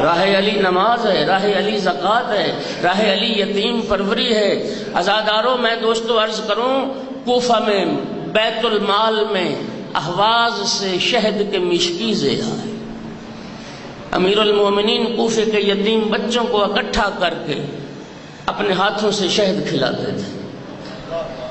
راہ علی نماز ہے، راہ علی زکوٰۃ ہے، راہ علی یتیم پروری ہے۔ عزاداروں، میں دوستو عرض کروں، کوفہ میں بیت المال میں اہواز سے شہد کے مشکیزیں آئے۔ امیر المومنین کوفے کے یتیم بچوں کو اکٹھا کر کے اپنے ہاتھوں سے شہد کھلاتے تھے۔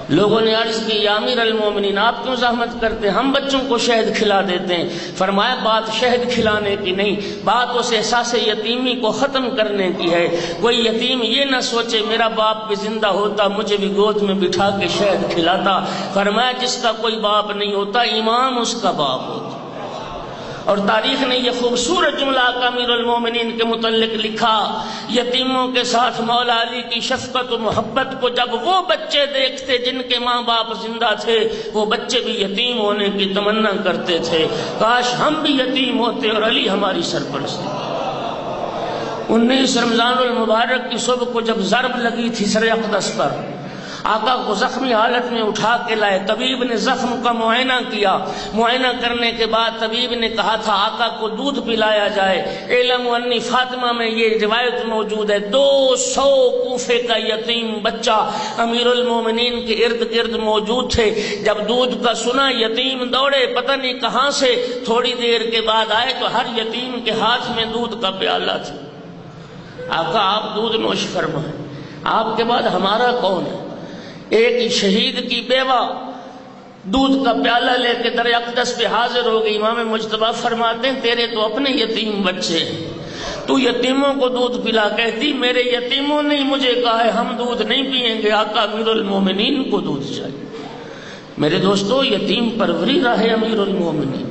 لوگوں نے عرض کی، یا امیر المومنین آپ کیوں زحمت کرتے ہیں، ہم بچوں کو شہد کھلا دیتے ہیں۔ فرمایا بات شہد کھلانے کی نہیں، بات اس احساس یتیمی کو ختم کرنے کی ہے۔ کوئی یتیم یہ نہ سوچے میرا باپ بھی زندہ ہوتا مجھے بھی گود میں بٹھا کے شہد کھلاتا۔ فرمایا جس کا کوئی باپ نہیں ہوتا امام اس کا باپ ہوتا۔ اور تاریخ نے یہ خوبصورت جملہ امیر المومنین کے متعلق لکھا، یتیموں کے ساتھ مولا علی کی شفقت و محبت کو جب وہ بچے دیکھتے جن کے ماں باپ زندہ تھے، وہ بچے بھی یتیم ہونے کی تمنا کرتے تھے، کاش ہم بھی یتیم ہوتے اور علی ہماری سرپرستی۔ 19 رمضان المبارک کی صبح کو جب ضرب لگی تھی سر اقدس پر، آقا کو زخمی حالت میں اٹھا کے لائے، طبیب نے زخم کا معائنہ کیا۔ معائنہ کرنے کے بعد طبیب نے کہا تھا آقا کو دودھ پلایا جائے۔ علم انی فاطمہ میں یہ روایت موجود ہے، 200 کوفے کا یتیم بچہ امیر المومنین کے ارد گرد موجود تھے۔ جب دودھ کا سنا یتیم دوڑے، پتہ نہیں کہاں سے، تھوڑی دیر کے بعد آئے تو ہر یتیم کے ہاتھ میں دودھ کا پیالہ تھا۔ آقا آپ دودھ نوش فرمائیں، آپ کے بعد ہمارا کون ہے؟ ایک شہید کی بیوہ دودھ کا پیالہ لے کے در اقدس پہ حاضر ہو گئی۔ امام مجتبیٰ فرماتے ہیں تیرے تو اپنے یتیم بچے ہیں، تو یتیموں کو دودھ پلا، کہتی میرے یتیموں نے مجھے کہا ہے ہم دودھ نہیں پیئیں گے، آقا امیر المومنین کو دودھ چاہیے۔ میرے دوستو، یتیم پروری راہ امیر المومنین،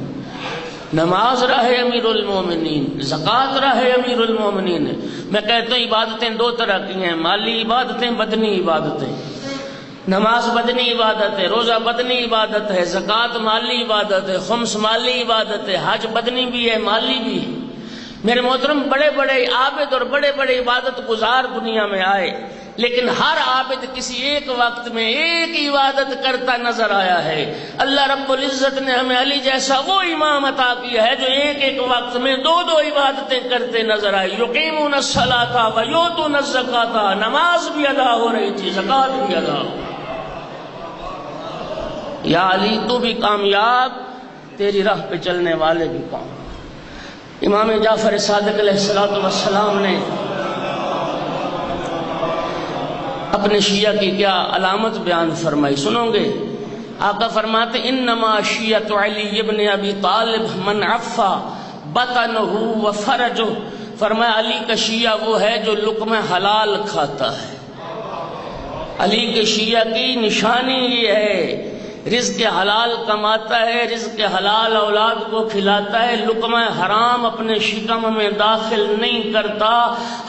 نماز راہ امیر المومنین، زکوٰۃ راہ امیر المومنین ہے۔ میں کہتا ہوں عبادتیں دو طرح کی ہیں، مالی عبادتیں، بدنی عبادتیں۔ نماز بدنی عبادت ہے، روزہ بدنی عبادت ہے، زکوٰۃ مالی عبادت ہے، خمس مالی عبادت ہے، حج بدنی بھی ہے مالی بھی ہے۔ میرے محترم، بڑے بڑے عابد اور بڑے بڑے عبادت گزار دنیا میں آئے، لیکن ہر عابد کسی ایک وقت میں ایک عبادت کرتا نظر آیا ہے۔ اللہ رب العزت نے ہمیں علی جیسا وہ امام عطا کیا ہے جو ایک ایک وقت میں دو عبادتیں کرتے نظر آئے۔ یقیمون الصلاۃ و یؤتون الزکاۃ، نماز بھی ادا ہو رہی تھی، زکوٰۃ بھی ادا ہو۔ یا علی تو بھی کامیاب، تیری راہ پہ چلنے والے بھی کامیاب۔ امام جعفر صادق علیہ السلام نے اپنے شیعہ کی کیا علامت بیان فرمائی، سنو گے؟ آقا فرماتے انما شیعۃ علی ابن ابی طالب من عفا بطنہ و فرجہ، فرمایا علی کا شیعہ وہ ہے جو لقمہ حلال کھاتا ہے۔ علی کے شیعہ کی نشانی یہ ہے، رزق حلال کماتا ہے، رزق حلال اولاد کو کھلاتا ہے، لقمہ حرام اپنے شکم میں داخل نہیں کرتا۔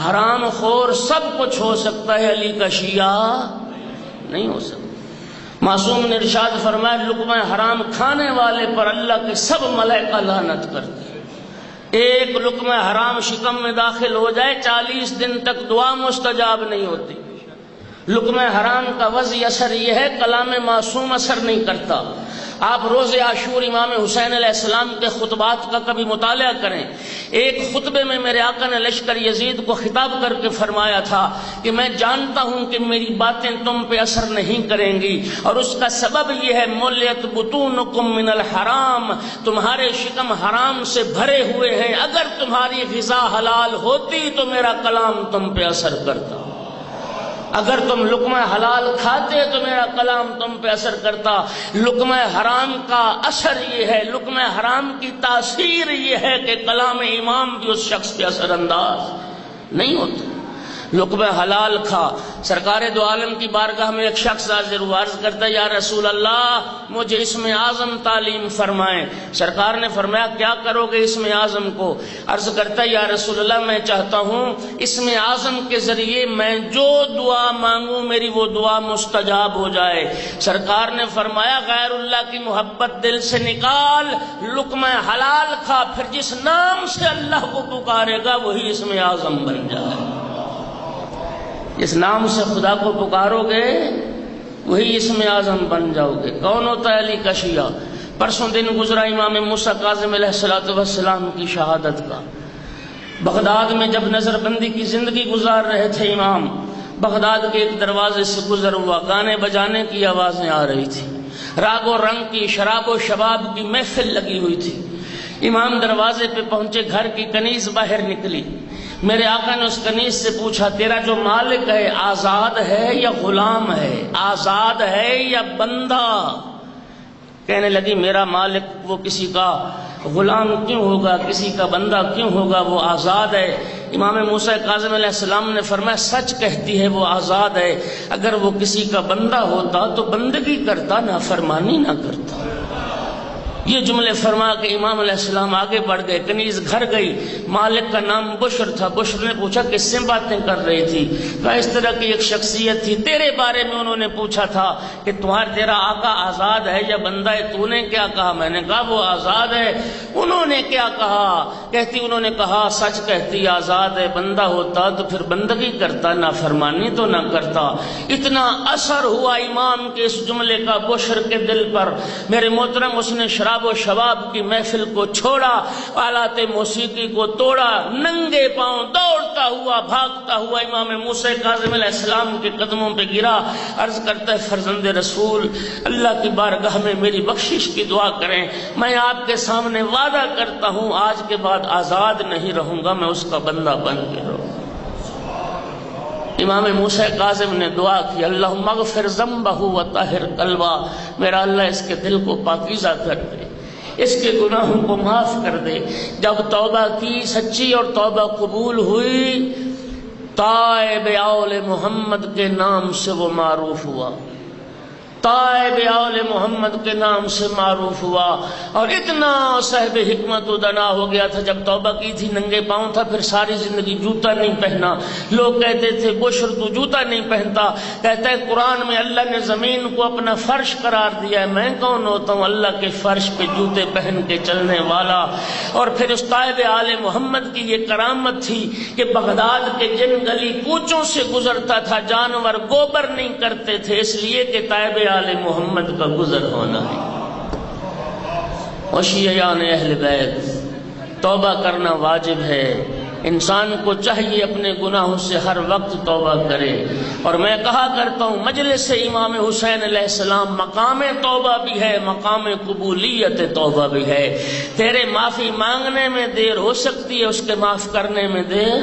حرام خور سب کچھ ہو سکتا ہے، علی کا شیعہ نہیں ہو سکتا۔ معصوم نے ارشاد فرمایا لقمہ حرام کھانے والے پر اللہ کے سب ملائکہ لعنت کرتے ہیں۔ ایک لقمہ حرام شکم میں داخل ہو جائے 40 دن تک دعا مستجاب نہیں ہوتی۔ لقمہ حرام کا وضعی اثر یہ ہے، کلام معصوم اثر نہیں کرتا۔ آپ روز عاشور امام حسین علیہ السلام کے خطبات کا کبھی مطالعہ کریں۔ ایک خطبے میں میرے آقا نے لشکر یزید کو خطاب کر کے فرمایا تھا کہ میں جانتا ہوں کہ میری باتیں تم پہ اثر نہیں کریں گی، اور اس کا سبب یہ ہے ملیت بطونکم من الحرام، تمہارے شکم حرام سے بھرے ہوئے ہیں، اگر تمہاری غذا حلال ہوتی تو میرا کلام تم پہ اثر کرتا، اگر تم لقمہ حلال کھاتے تو میرا کلام تم پہ اثر کرتا۔ لقمہ حرام کا اثر یہ ہے، لقمہ حرام کی تاثیر یہ ہے کہ کلام امام بھی اس شخص پہ اثر انداز نہیں ہوتا۔ لقمہ حلال کھا۔ سرکار دو عالم کی بارگاہ میں ایک شخص حاضر ہوا، عرض کرتا ہے یا رسول اللہ مجھے اسم اعظم تعلیم فرمائیں۔ سرکار نے فرمایا کیا کرو گے اسم اعظم کو؟ عرض کرتا ہے یا رسول اللہ میں چاہتا ہوں اسم اعظم کے ذریعے میں جو دعا مانگوں میری وہ دعا مستجاب ہو جائے۔ سرکار نے فرمایا غیر اللہ کی محبت دل سے نکال، لقمہ حلال کھا، پھر جس نام سے اللہ کو پکارے گا وہی اسم اعظم بن جائے۔ جس نام سے خدا کو پکارو گے وہی اسم اعظم بن جاؤ گے۔ کون ہوتا ہے علی کا شیعہ؟ پرسوں دن گزرا امام موسیٰ کاظم علیہ السلام کی شہادت کا۔ بغداد میں جب نظر بندی کی زندگی گزار رہے تھے امام، بغداد کے ایک دروازے سے گزر ہوا، گانے بجانے کی آوازیں آ رہی تھی، راگ و رنگ کی، شراب و شباب کی محفل لگی ہوئی تھی۔ امام دروازے پہ پہنچے، گھر کی کنیز باہر نکلی، میرے آقا نے اس کنیز سے پوچھا تیرا جو مالک ہے آزاد ہے یا غلام ہے، آزاد ہے یا بندہ؟ کہنے لگی میرا مالک وہ کسی کا غلام کیوں ہوگا، کسی کا بندہ کیوں ہوگا، وہ آزاد ہے۔ امام موسیٰ کاظم علیہ السلام نے فرمایا سچ کہتی ہے، وہ آزاد ہے، اگر وہ کسی کا بندہ ہوتا تو بندگی کرتا، نافرمانی نہ کرتا۔ یہ جملے فرما کے امام علیہ السلام آگے بڑھ گئے، کنیز گھر گئی، مالک کا نام بشر تھا۔ بشر نے پوچھا کس سے باتیں کر رہی تھی؟ کہا اس طرح کی ایک شخصیت تھی، تیرے بارے میں انہوں نے پوچھا تھا کہ تیرا آقا آزاد ہے یا بندہ ہے، تو نے کیا کہا؟ میں نے کہا وہ آزاد ہے۔ انہوں نے کیا کہا؟ کہتی انہوں نے کہا سچ کہتی، آزاد ہے، بندہ ہوتا تو پھر بندگی کرتا، نافرمانی تو نہ کرتا۔ اتنا اثر ہوا امام کے اس جملے کا بشر کے دل پر، میرے محترم، اس نے شراب و شباب کی محفل کو چھوڑا، آلات موسیقی کو توڑا، ننگے پاؤں دوڑتا ہوا بھاگتا ہوا امام موسیٰ کاظم علیہ السلام کے قدموں پہ گرا، عرض کرتا ہے فرزند رسول اللہ کی بارگاہ میں میری بخشش کی دعا کریں، میں آپ کے سامنے وعدہ کرتا ہوں آج کے بعد آزاد نہیں رہوں گا، میں اس کا بندہ بن کے رہوں گا۔ امام موسیٰ کاظم نے دعا کی اللہم اغفر ذنبہ وطہر قلبہ، میرا اللہ اس کے دل کو پاکیزہ کر دے، اس کے گناہوں کو معاف کر دے۔ جب توبہ کی سچی اور توبہ قبول ہوئی، تائب آل محمد کے نام سے وہ معروف ہوا، تائب آل محمد کے نام سے معروف ہوا، اور اتنا صاحب حکمت و دنا ہو گیا تھا، جب توبہ کی تھی ننگے پاؤں تھا، پھر ساری زندگی جوتا نہیں پہنا۔ لوگ کہتے تھے بشر تو جوتا نہیں پہنتا، کہتا ہے قرآن میں اللہ نے زمین کو اپنا فرش قرار دیا ہے، میں کون ہوتا ہوں اللہ کے فرش پہ جوتے پہن کے چلنے والا۔ اور پھر اس تائب آل محمد کی یہ کرامت تھی کہ بغداد کے جن گلی کوچوں سے گزرتا تھا جانور گوبر نہیں کرتے تھے، اس لیے کہ تائب آل محمد کا گزر ہونا ہے۔ وشیعان اہل بیت، توبہ کرنا واجب ہے، انسان کو چاہیے اپنے گناہوں سے ہر وقت توبہ کرے۔ اور میں کہا کرتا ہوں مجلس امام حسین علیہ السلام مقام توبہ بھی ہے، مقام قبولیت توبہ بھی ہے۔ تیرے معافی مانگنے میں دیر ہو سکتی ہے، اس کے معاف کرنے میں دیر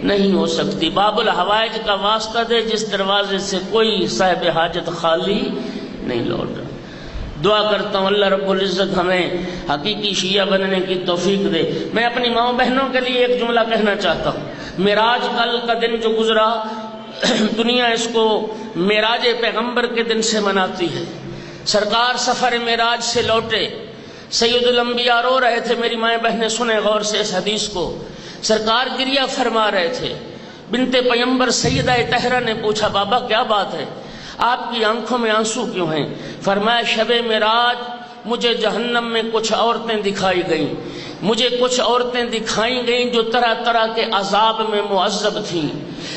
نہیں ہو سکتی۔ باب الحوائج کا واسطہ دے، جس دروازے سے کوئی صاحب حاجت خالی نہیں لوٹا۔ دعا کرتا ہوں اللہ رب العزت ہمیں حقیقی شیعہ بننے کی توفیق دے۔ میں اپنی ماں بہنوں کے لیے ایک جملہ کہنا چاہتا ہوں۔ معراج کل کا دن جو گزرا، دنیا اس کو معراج پیغمبر کے دن سے مناتی ہے۔ سرکار سفر معراج سے لوٹے، سید الانبیاء رو رہے تھے، میری مائیں بہنیں سنیں غور سے اس حدیث کو، سرکار گریہ فرما رہے تھے۔ بنت پیغمبر سیدہ طاہرہ نے پوچھا بابا کیا بات ہے، آپ کی آنکھوں میں آنسو کیوں ہیں؟ فرمایا شب معراج مجھے جہنم میں کچھ عورتیں دکھائی گئیں، مجھے کچھ عورتیں دکھائی گئیں جو طرح طرح کے عذاب میں معذب تھیں۔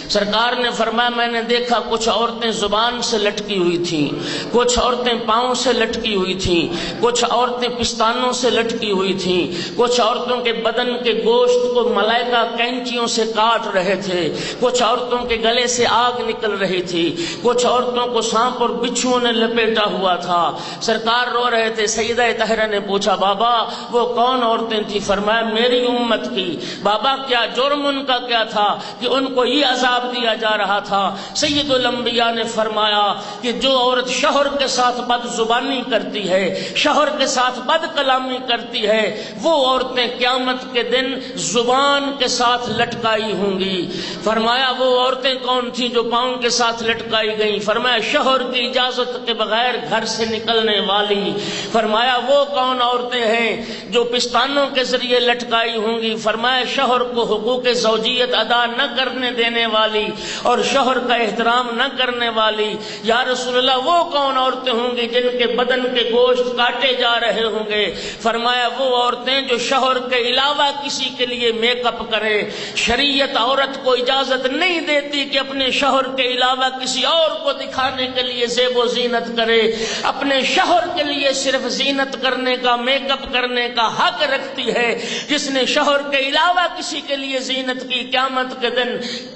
سرکار نے فرمایا میں نے دیکھا کچھ عورتیں زبان سے لٹکی ہوئی تھیں، کچھ عورتیں پاؤں سے لٹکی ہوئی تھیں، کچھ عورتیں پستانوں سے لٹکی ہوئی تھیں، کچھ عورتوں کے بدن کے گوشت کو ملائکہ کینچیوں سے کاٹ رہے تھے، کچھ عورتوں کے گلے سے آگ نکل رہی تھی، کچھ عورتوں کو سانپ اور بچھوؤں نے لپیٹا ہوا تھا۔ سرکار رو رہے تھے۔ سیدہ طاہرہ نے پوچھا بابا وہ کون عورتیں تھی؟ فرمایا میری امت کی۔ بابا کیا جرم ان کا کیا تھا کہ ان کو یہ عذاب دیا جا رہا تھا؟ سید الانبیاء نے فرمایا کہ جو عورت شوہر کے ساتھ بد زبانی کرتی ہے، شوہر کے ساتھ بد کلامی کرتی ہے، وہ عورتیں قیامت کے دن زبان کے ساتھ لٹکائی ہوں گی۔ فرمایا وہ عورتیں کون تھیں جو پاؤں کے ساتھ لٹکائی گئیں؟ فرمایا شوہر کی اجازت کے بغیر گھر سے نکلنے والی۔ فرمایا وہ کون عورتیں ہیں جو پستانوں کے ذریعے لٹکائی ہوں گی؟ فرمایا شوہر کو حقوق زوجیت ادا نہ کرنے دینے والی۔ والی اور شوہر کا احترام نہ کرنے والی، یا رسول اللہ وہ کون عورتیں ہوں گی جن کے بدن کے گوشت کاٹے جا رہے ہوں گے؟ فرمایا وہ عورتیں جو شوہر کے علاوہ کسی کے لیے میک اپ کرے۔ شریعت عورت کو اجازت نہیں دیتی کہ اپنے شوہر کے علاوہ کسی اور کو دکھانے کے لیے زیب و زینت کرے۔ اپنے شوہر کے لیے صرف زینت کرنے کا، میک اپ کرنے کا حق رکھتی ہے۔ جس نے شوہر کے علاوہ کسی کے لیے زینت کی، قیامت کے دن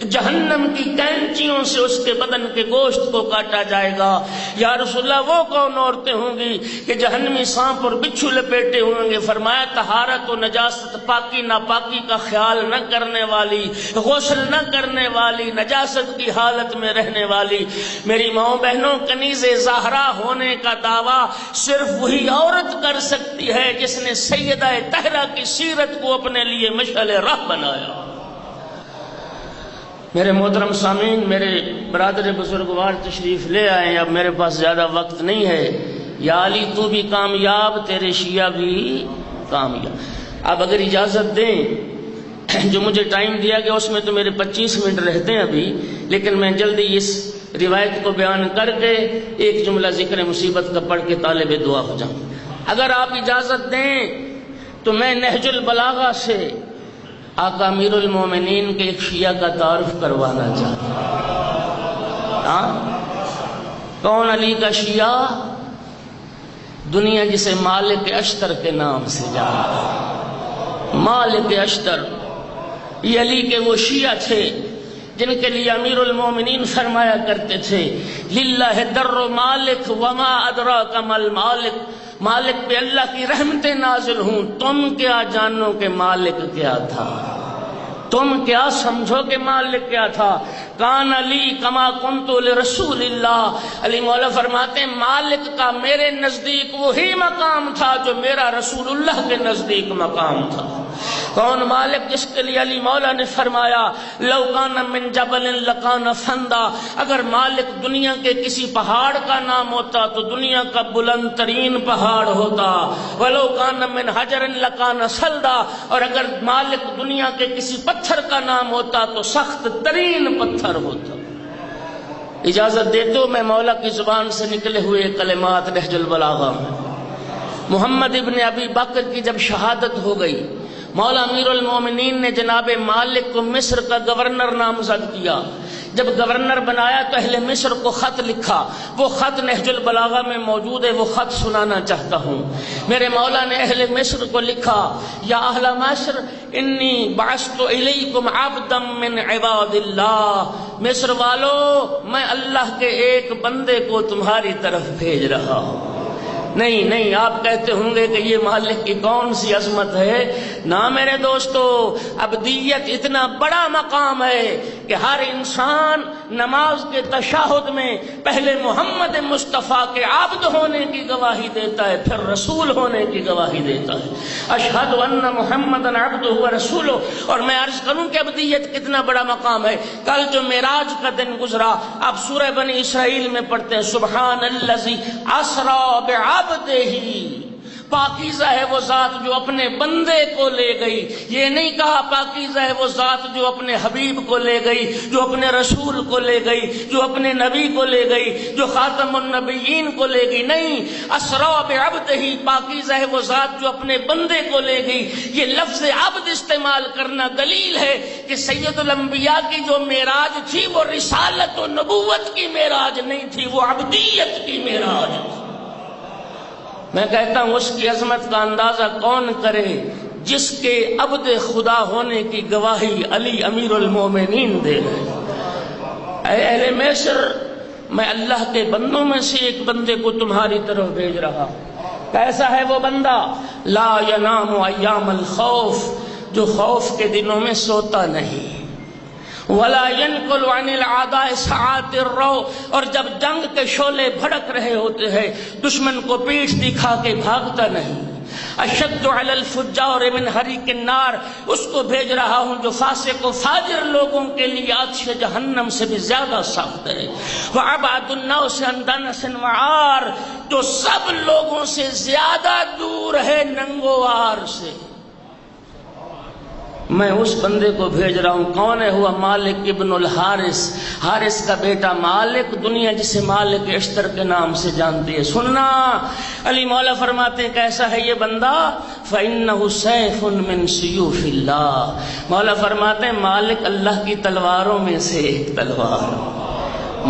جہنم کی کینچیوں سے اس کے بدن کے گوشت کو کاٹا جائے گا۔ یا رسول اللہ وہ کون عورتیں ہوں گی کہ جہنمی سانپ اور بچھو لپیٹے ہوں گے؟ فرمایا طہارت و نجاست، پاکی ناپاکی کا خیال نہ کرنے والی، غسل نہ کرنے والی، نجاست کی حالت میں رہنے والی۔ میری ماؤں بہنوں، کنیز زہرا ہونے کا دعویٰ صرف وہی عورت کر سکتی ہے جس نے سیدہ طاہرہ کی سیرت کو اپنے لیے مشعل راہ بنایا۔ میرے محترم سامعین، میرے برادر بزرگوار تشریف لے آئے ہیں، اب میرے پاس زیادہ وقت نہیں ہے۔ یا علی تو بھی کامیاب، تیرے شیعہ بھی کامیاب۔ اب اگر اجازت دیں، جو مجھے ٹائم دیا گیا اس میں تو میرے 25 منٹ رہتے ہیں ابھی، لیکن میں جلدی اس روایت کو بیان کر کے ایک جملہ ذکر مصیبت کا پڑھ کے طالب دعا ہو جاؤں۔ اگر آپ اجازت دیں تو میں نہج البلاغہ سے آقا امیر المومنین کے ایک شیعہ کا تعارف کروانا چاہتا ہوں۔ کون علی کا شیعہ؟ دنیا جسے مالک اشتر کے نام سے جانتا ہے۔ مالک اشتر یہ علی کے وہ شیعہ تھے جن کے لیے امیر المومنین فرمایا کرتے تھے للہ در مالک وما ادراک مل مالک، مالک پہ اللہ کی رحمتیں نازل ہوں، تم کیا جانو کہ مالک کیا تھا، تم کیا سمجھو کہ مالک کیا تھا۔ کان علی کما کنت لرسول اللہ، علی مولا فرماتے ہیں مالک کا میرے نزدیک وہی مقام تھا جو میرا رسول اللہ کے نزدیک مقام تھا۔ کون مالک؟ جس کے لیے علی مولا نے فرمایا لو کان من جبل لکان فندا، اگر مالک دنیا کے کسی پہاڑ کا نام ہوتا تو دنیا کا بلند ترین پہاڑ ہوتا، ولو کان من حجر لکان سلدا، اور اگر مالک دنیا کے کسی پتھر کا نام ہوتا تو سخت ترین پتھر ہوتا۔ اجازت دے تو میں مولا کی زبان سے نکلے ہوئے کلمات نہج البلاغہ میں، محمد ابن ابی بکر کی جب شہادت ہو گئی، مولا امیر المومنین نے جناب مالک کو مصر کا گورنر نامزد کیا۔ جب گورنر بنایا تو اہل مصر کو خط لکھا، وہ خط نہج البلاغہ میں موجود ہے، وہ خط سنانا چاہتا ہوں۔ میرے مولا نے اہل مصر کو لکھا یا اہل مصر انی بعثت الیکم عبدا من عباد اللہ، مصر والو میں اللہ کے ایک بندے کو تمہاری طرف بھیج رہا ہوں۔ نہیں آپ کہتے ہوں گے کہ یہ مالک کی کون سی عظمت ہے؟ نہ میرے دوستو، عبدیت اتنا بڑا مقام ہے کہ ہر انسان نماز کے تشہد میں پہلے محمد مصطفیٰ کے عبد ہونے کی گواہی دیتا ہے، پھر رسول ہونے کی گواہی دیتا ہے۔ اشہد ان محمدًا عبدہ ورسولہ۔ اور میں عرض کروں کہ عبدیت کتنا بڑا مقام ہے۔ کل جو معراج کا دن گزرا، آپ سورہ بنی اسرائیل میں پڑھتے ہیں سبحان الذی اسری بعبدہ، پاکیزہ ہے وہ ذات جو اپنے بندے کو لے گئی۔ یہ نہیں کہا پاکیزہ ہے وہ ذات جو اپنے حبیب کو لے گئی، جو اپنے رسول کو لے گئی، جو اپنے نبی کو لے گئی، جو خاتم النبیین کو لے گئی۔ نہیں، اسری بعبدہ، پاکیزہ ہے وہ ذات جو اپنے بندے کو لے گئی۔ یہ لفظ عبد استعمال کرنا دلیل ہے کہ سید الانبیاء کی جو معراج تھی وہ رسالت و نبوت کی معراج نہیں تھی، وہ عبدیت کی معراج تھی۔ میں کہتا ہوں اس کی عظمت کا اندازہ کون کرے جس کے عبد خدا ہونے کی گواہی علی امیر المومنین دے رہے۔ اے اہل مصر، میں اللہ کے بندوں میں سے ایک بندے کو تمہاری طرف بھیج رہا۔ کیسا ہے وہ بندہ؟ لا ینام ایام الخوف، جو خوف کے دنوں میں سوتا نہیں، ولا ينقل عن العداء ساعات الرو، اور جب جنگ کے شعلے بھڑک رہے ہوتے ہیں دشمن کو پیٹھ دکھا کے بھاگتا نہیں۔ اشد علی الفجار من حریق النار، اس کو بھیج رہا ہوں جو فاسق و فاجر لوگوں کے لیے آتش جہنم سے بھی زیادہ سخت ہے۔ وابعد الناس عن دنس وعار، جو سب لوگوں سے زیادہ دور ہے ننگوار سے۔ میں اس بندے کو بھیج رہا ہوں. کون ہے؟ ہوا مالک ابن الحارث، حارث کا بیٹا مالک، دنیا جسے مالک اشتر کے نام سے جانتی ہے. سننا، علی مولا فرماتے ہیں کیسا ہے یہ بندہ؟ فَإِنَّهُ سَيْفٌ مِّن سُيُوفِ اللَّهِ. مولا فرماتے ہیں مالک اللہ کی تلواروں میں سے ایک تلوار.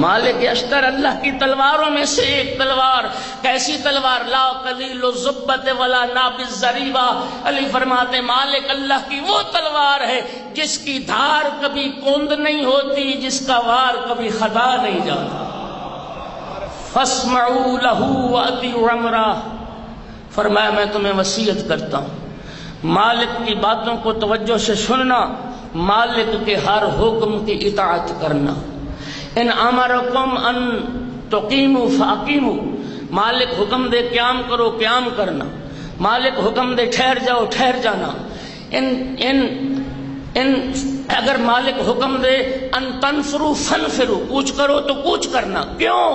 مالک اشتر اللہ کی تلواروں میں سے ایک تلوار. کیسی تلوار؟ لا قلیل الزبت ولا نابض ذریبہ. علی فرماتے مالک اللہ کی وہ تلوار ہے جس کی دھار کبھی کوند نہیں ہوتی، جس کا وار کبھی خطا نہیں جاتا. فاسمعوا له وأطیعوا امرہ. فرمایا میں تمہیں وصیت کرتا ہوں مالک کی باتوں کو توجہ سے سننا، مالک کے ہر حکم کی اطاعت کرنا. ان امرکم ان تقیموا فاقیموا. مالک حکم دے قیام کرو، قیام کرنا. مالک حکم دے ٹھہر جاؤ، ٹھہر جانا. اگر مالک حکم دے ان تنفروا فانفروا، کوچ کرو تو کوچ کرنا. کیوں؟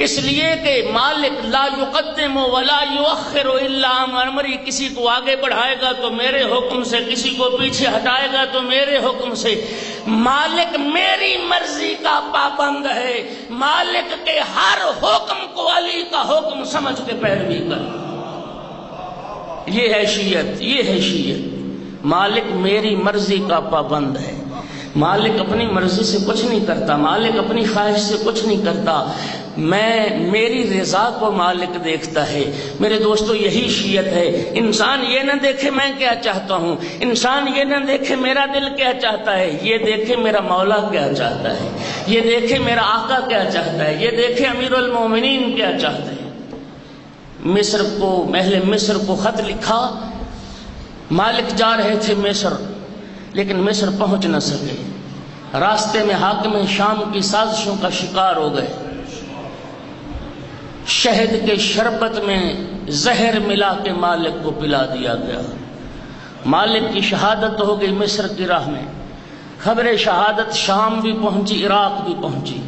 اس لیے کہ مالک لا یقدم ولا یؤخر الا امری. کسی کو آگے بڑھائے گا تو میرے حکم سے، کسی کو پیچھے ہٹائے گا تو میرے حکم سے. مالک میری مرضی کا پابند ہے. مالک کے ہر حکم کو علی کا حکم سمجھ کے پیروی کر. یہ ہے شیعت، یہ ہے شیعت. مالک میری مرضی کا پابند ہے. مالک اپنی مرضی سے کچھ نہیں کرتا، مالک اپنی خواہش سے کچھ نہیں کرتا. میری رضا کو مالک دیکھتا ہے. میرے دوستو یہی شیعت ہے. انسان یہ نہ دیکھے میں کیا چاہتا ہوں، انسان یہ نہ دیکھے میرا دل کیا چاہتا ہے، یہ دیکھے میرا مولا کیا چاہتا ہے، یہ دیکھے میرا آقا کیا چاہتا ہے، یہ دیکھے امیر المومنین کیا چاہتے ہیں. اہل مصر کو خط لکھا. مالک جا رہے تھے مصر، لیکن مصر پہنچ نہ سکے. راستے میں حاکم شام کی سازشوں کا شکار ہو گئے. شہد کے شربت میں زہر ملا کے مالک کو پلا دیا گیا. مالک کی شہادت ہو گئی مصر کی راہ میں. خبر شہادت شام بھی پہنچی، عراق بھی پہنچی.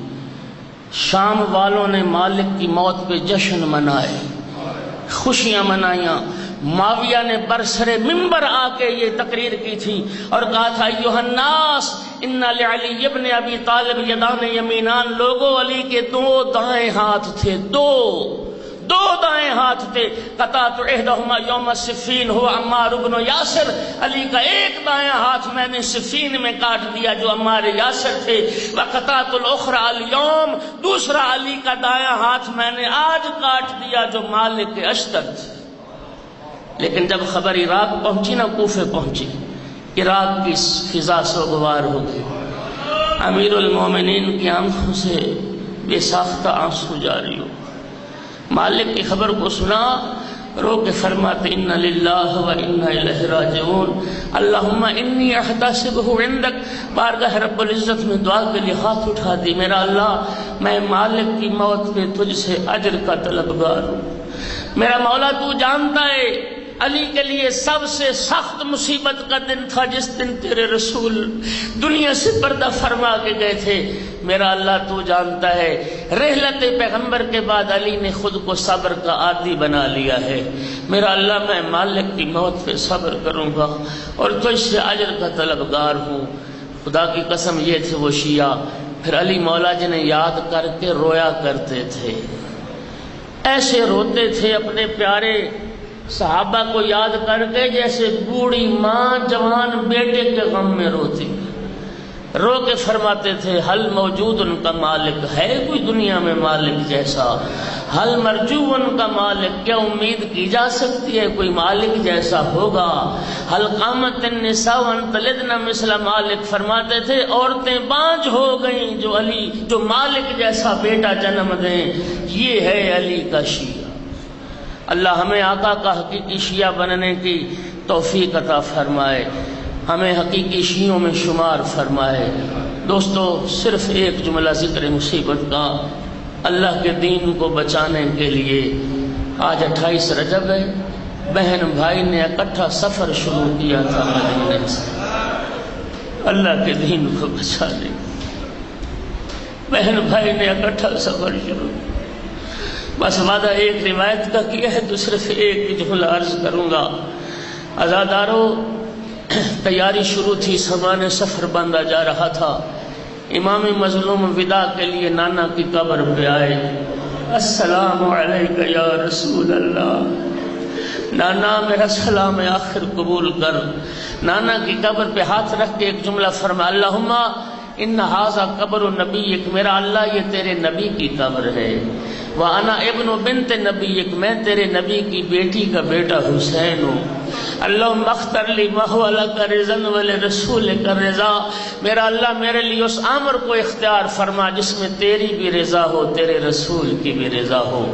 شام والوں نے مالک کی موت پہ جشن منائے، خوشیاں منائیاں. معاویہ نے برسر منبر آ کے یہ تقریر کی تھی اور کہا تھا ایھا الناس ان لعلی ابن ابی طالب یدان یمینان. لوگوں، علی کے دو دائیں ہاتھ تھے، دو دائیں ہاتھ تھے. قطعت احدہما یوم صفین ہو عمار بن یاسر. علی کا ایک دائیں ہاتھ میں نے صفین میں کاٹ دیا جو عمار یاسر تھے. وقطعت الاخری اليوم. دوسرا علی کا دائیں ہاتھ میں نے آج کاٹ دیا جو مالک اشتر تھے. لیکن جب خبر عراق پہنچی نا، کوفے پہنچی، عراق کی فضا سوگوار ہو گئی. امیر المومنین کی آنکھوں سے بے ساختہ آنسو جاری ہو. مالک کی خبر کو سنا، رو کے فرماتے انا للہ و انا الیہ راجعون. اللہم انی احتسبہ عندک. بارگاہ رب العزت میں دعا کے لیے ہاتھ اٹھا دی. میرا اللہ، میں مالک کی موت پہ تجھ سے اجر کا طلبگار ہوں. میرا مولا تو جانتا ہے علی کے لیے سب سے سخت مصیبت کا دن تھا جس دن تیرے رسول دنیا سے پردہ فرما کے گئے تھے. میرا اللہ تو جانتا ہے رحلت پیغمبر کے بعد علی نے خود کو صبر کا عادی بنا لیا ہے. میرا اللہ، میں مالک کی موت پہ صبر کروں گا اور تجھ سے اجر کا طلبگار ہوں. خدا کی قسم یہ تھے وہ شیعہ. پھر علی مولا جنہیں یاد کر کے رویا کرتے تھے. ایسے روتے تھے اپنے پیارے صحابہ کو یاد کر کے جیسے بوڑھی ماں جوان بیٹے کے غم میں روتی. رو کے فرماتے تھے حل موجود ان کا مالک ہے کوئی دنیا میں مالک جیسا. حل مرجو ان کا مالک، کیا امید کی جا سکتی ہے کوئی مالک جیسا ہوگا. حل قامت النساء ان تلدن مثل مالک. فرماتے تھے عورتیں بانجھ ہو گئیں جو مالک جیسا بیٹا جنم دیں. یہ ہے علی کا شیعہ. اللہ ہمیں آقا کا حقیقی شیعہ بننے کی توفیق عطا فرمائے، ہمیں حقیقی شیعوں میں شمار فرمائے. دوستو، صرف ایک جملہ ذکر مصیبت کا. اللہ کے دین کو بچانے کے لیے آج 28 رجب ہے. بہن بھائی نے اکٹھا سفر شروع کیا تھا مدینے سے اللہ کے دین کو بچانے. بہن بھائی نے اکٹھا سفر شروع کیا. بس وعدہ ایک روایت کا کیا ہے تو صرف ایک جملہ عرض کروں گا. عزادارو، تیاری شروع تھی، سامان سفر باندھا جا رہا تھا۔ امام مظلوم ودا کے لیے نانا کی قبر پہ آئے۔ السلام علیک یا رسول اللہ، نانا میرا سلام آخر قبول کر۔ نانا کی قبر پہ ہاتھ رکھ کے ایک جملہ فرمایا، اللہم ان ھذا قبر نبیک، میرا اللہ یہ تیرے نبی کی قبر ہے۔ وانا ابن بنت نبیک، میں تیرے نبی کی بیٹی کا بیٹا حسین ہوں۔ اللہم اختر لی ما هو لک رضا ولرسولک رضا، میرا اللہ میرے لیے اس امر کو اختیار فرما جس میں تیری بھی رضا ہو، تیرے رسول کی بھی رضا ہو۔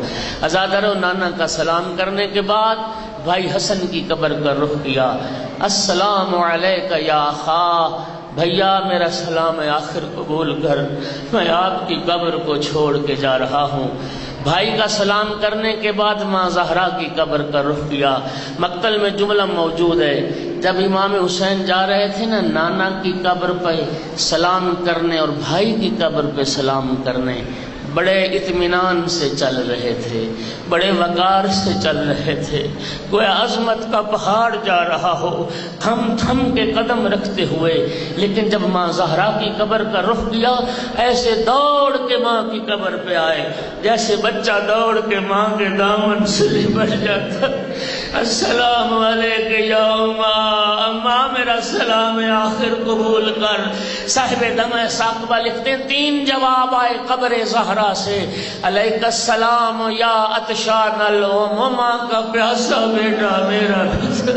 ازادرو نانا کا سلام کرنے کے بعد بھائی حسن کی قبر کا رخ کیا۔ السلام علیک یا اخا، بھیا میرا سلام آخر قبول کر، میں آپ کی قبر کو چھوڑ کے جا رہا ہوں۔ بھائی کا سلام کرنے کے بعد ماں زہرا کی قبر کا رخ کیا۔ مقتل میں جملہ موجود ہے، جب امام حسین جا رہے تھے نا نانا کی قبر پہ سلام کرنے اور بھائی کی قبر پہ سلام کرنے، بڑے اطمینان سے چل رہے تھے، بڑے وقار سے چل رہے تھے، گویا عظمت کا پہاڑ جا رہا ہو، تھم تھم کے قدم رکھتے ہوئے۔ لیکن جب ماں زہرا کی قبر کا رخ کیا، ایسے دوڑ کے ماں کی قبر پہ آئے جیسے بچہ دوڑ کے ماں کے دامن سے لپٹ جاتا۔ السلام علیک یا اماں، میرا سلام آخر قبول کر۔ صاحب دمع ثاقبہ لکھتے ہیں 3 جواب آئے قبر زہرا سے، علیک السلام یا عطشان الام، ماں کا پیاسا بیٹا میرا بھی،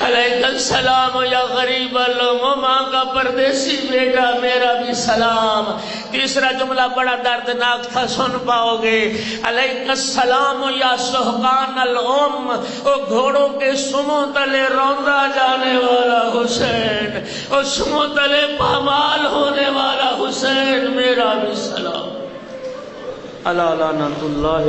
علیک السلام یا غریب الام، ماں کا پردیسی بیٹا میرا بھی سلام۔ تیسرا جملہ بڑا دردناک تھا، سن پاؤ گے، علیک السلام یا سہقان الام، او گھوڑوں کے سموں تلے روندا جانے والا حسین، او سموں تلے پامال ہونے والا حسین میرا بھی سلام۔ الا لعنت اللہ